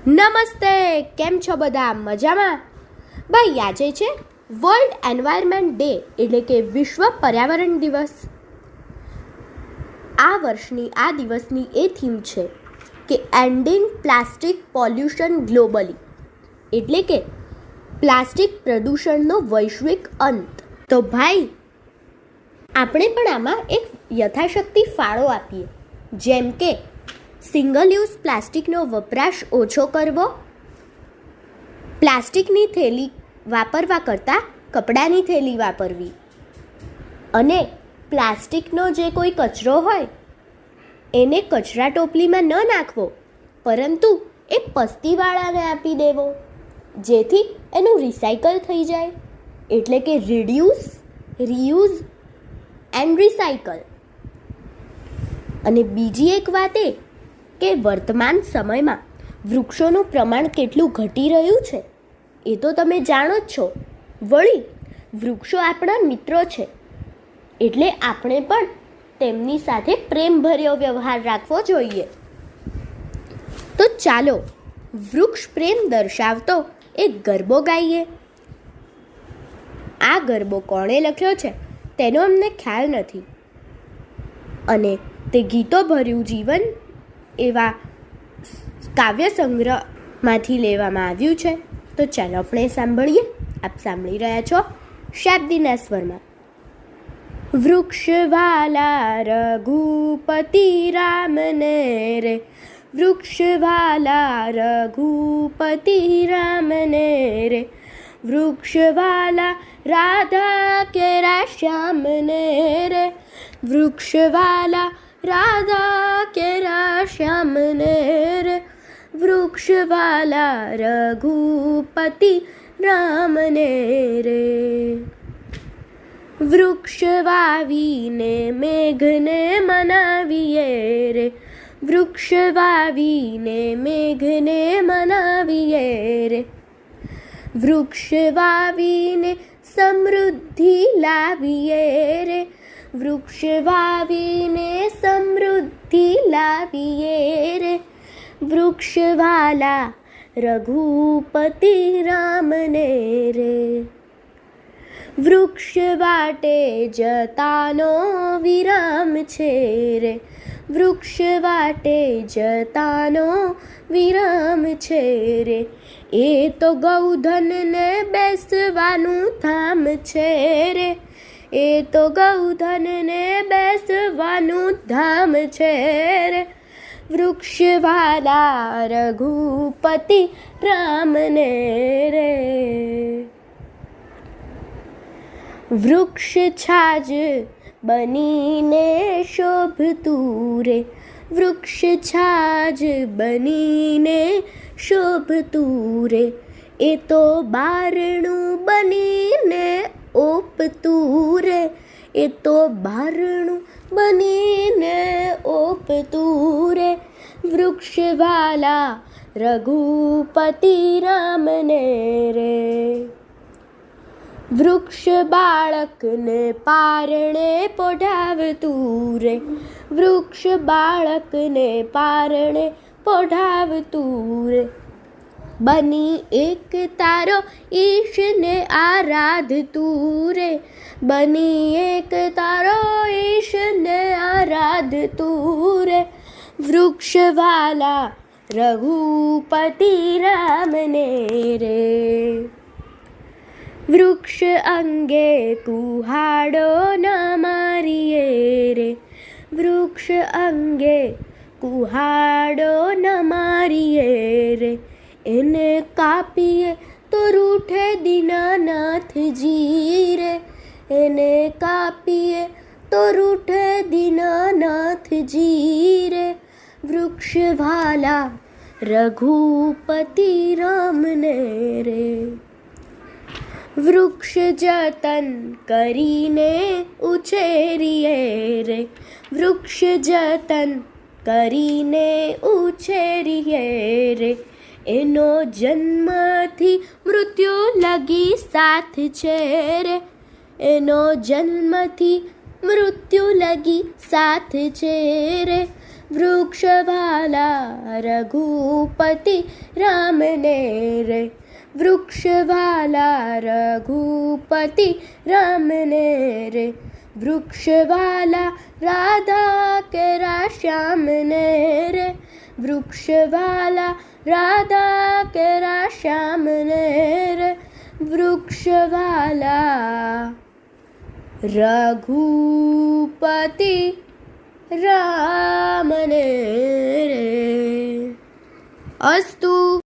નમસ્તે, કેમ છો બધા? મજામાં? ભાઈ, આજે છે વર્લ્ડ એન્વાયરમેન્ટ ડે, એટલે કે વિશ્વ પર્યાવરણ દિવસ. આ વર્ષની આ દિવસની એ થીમ છે કે એન્ડિંગ પ્લાસ્ટિક પોલ્યુશન ગ્લોબલી, એટલે કે પ્લાસ્ટિક પ્રદૂષણનો વૈશ્વિક અંત. તો ભાઈ, આપણે પણ આમાં એક યથાશક્તિ ફાળો આપીએ, જેમ કે સિંગલ યુઝ પ્લાસ્ટિકનો વપરાશ ઓછો કરવો, પ્લાસ્ટિકની થેલી વાપરવા કરતાં કપડાની થેલી વાપરવી, અને પ્લાસ્ટિકનો જે કોઈ કચરો હોય એને કચરા ટોપલીમાં ન નાખવો, પરંતુ એ પસ્તીવાળાને આપી દેવો, જેથી એનું રિસાયકલ થઈ જાય. એટલે કે રિડ્યુસ, રીયુઝ એન્ડ રિસાયકલ. અને બીજી એક વાત એ કે વર્તમાન સમયમાં વૃક્ષોનું પ્રમાણ કેટલું ઘટી રહ્યું છે એ તો તમે જાણો જ છો. વળી વૃક્ષો આપણા મિત્રો છે, એટલે આપણે પણ તેમની સાથે પ્રેમભર્યો વ્યવહાર રાખવો જોઈએ. તો ચાલો વૃક્ષ પ્રેમ દર્શાવતો એક ગરબો ગાઈએ. આ ગરબો કોણે લખ્યો છે તેનો અમને ખ્યાલ નથી, અને તે ગીતો ભર્યું જીવન એવા કાવ્ય સંગ્રહમાંથી લેવામાં આવ્યું છે. તો ચાલો આપણે સાંભળીએ. આપ સાંભળી રહ્યા છો શાબ્દીના સ્વરમાં. વૃક્ષવાલા રઘુપતિ રામને રે, વૃક્ષવાલા રઘુપતિ રામને રે, વૃક્ષવાલા રાધા કેરા શ્યામને રે, વૃક્ષવાલા રાધા કેરા શ્યામને રે, વૃક્ષવાલા રઘુપતિ રામને રે. વૃક્ષ વાવીને મેઘને મનાવીએ રે, વૃક્ષ વાવીને મેઘને મનાવીએ રે, વૃક્ષ વાવીને સમૃદ્ધિ લાવીએ રે, વૃક્ષ વાવીને સમૃદ્ધિ લાવીએ રે, વૃક્ષવાલા રઘુપતિ રામને રે. વૃક્ષ વાટે જતાનો વિરામ છે રે, વૃક્ષ વાટે જતાનો વિરામ છે રે, એ તો ગૌધનને બેસવાનું ધામ છે રે, એ તો ગૌધનને બેસવાનું ધામ છે રે, વૃક્ષવાલા રઘુપતિ રામને રે. વૃક્ષ છાજ બનીને શોભતું રે, વૃક્ષ છાજ બનીને શોભતું રે, એ તો બારણું બનીને ઓપતું રે, એ તો બારણું બનીને ઓપતું રે, વૃક્ષવાલા રઘુપતિ રામને રે. વૃક્ષ બાળકને પારણે પોઢાવતું રે, વૃક્ષ બાળકને પારણે પોઢાવતું રે, બની એક તારો ઈશને આરાધતું રે, બની એક તારો ઈશને આરાધતું રે, વૃક્ષવાલા રઘુપતિ રામને રે. વૃક્ષ અંગે કુહાડો ન મારીએ રે, વૃક્ષ અંગે કુહાડો ન મારીએ રે, એને કાપીએ તો રૂઠે દીનાનાથજી રે, એને કાપીએ તો રૂઠે દીનાનાથજી રે, વૃક્ષવાલા રઘુપતિ રામને રે. વૃક્ષ જતન કરીને ઉછેરીએ રે, વૃક્ષ જતન કરીને ઉછેરીએ રે, એનો જન્મથી મૃત્યુ લગી સાથ છે રે, એનો જન્મથી મૃત્યુ લગી સાથ છે રે, વૃક્ષવાલા રઘુપતિ રામને રે, વૃક્ષવાલા રઘુપતિ રામને રે, વૃક્ષવાલા રાધા કેરા શ્યામને રે, વૃક્ષવાલા રાધા કેરા શ્યામને રે, વૃક્ષવાલા રઘુપતિ રામને રે. અસ્તુ.